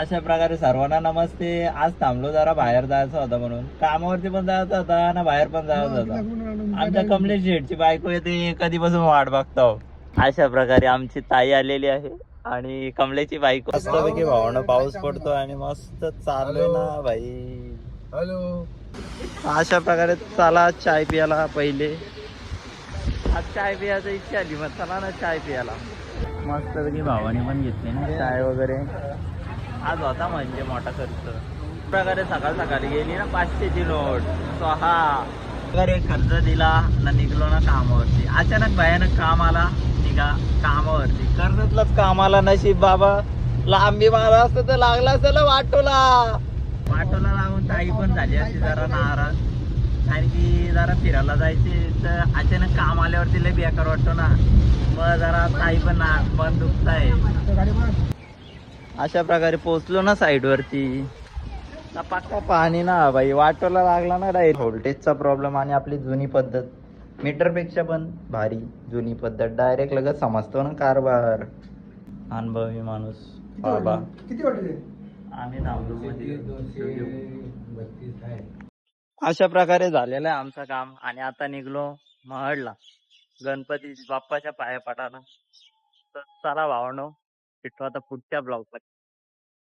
अशा प्रकारे सर्वांना नमस्ते. आज थांबलो जरा बाहेर जायचं होतं म्हणून. कामावरती पण जायचं होता ना बाहेर पण जायचं होतं. आमच्या कमलेश शेठची बायको येते कधीपासून वाट बघतो. अशा प्रकारे आमची ताई आलेली आहे आणि कमलेची बायको. मस्तपैकी भावना पाऊस पडतो आणि मस्त चाललोय ना भाई. हॅलो. अशा प्रकारे चला चाय पियाला पहिले. आज चाय पियाची इच्छा आली मग चला ना चाय पियाला. मस्तपैकी भावाने पण घेतली ना चाय वगैरे. आज होता म्हणजे मोठा खर्च. प्रकारे सकाळ सकाळी गेली ना 500ची नोट. हा प्रकारे खर्च दिला ना निघलो ना कामावरती. अचानक भयानक काम आला निघा कामावरती. कर्जतलाच कामाला नशीब बाबा. लांबी मारा असतं तर लागला असतं ना वाटोला. वाटोला लागून ताई पण झाली असती जरा नाराज. कारण की जरा फिरायला जायचे तर अचानक काम आल्यावरती लय बेकार वाटतो ना. मग जरा ताई पण मन दुखताय. अशा प्रकारे पोहोचलो ना साईड वरती. पक्का पाणी ना भाई वाटोला लागला ना डायरेक्ट. व्होल्टेजचा प्रॉब्लेम आणि आपली जुनी पद्धत मीटर पेक्षा पण भारी जुनी पद्धत. डायरेक्ट लगेच समजतो ना कारभार. अनुभवी माणूस बाबा. किती वाटले? आम्ही थांबलो अशा प्रकारे झालेलं आहे आमचं काम आणि आता निघलो महडला गणपती बाप्पाच्या पाया पडायला. तर चला भावनो भेटू आता पुढच्या ब्लॉग मध्ये.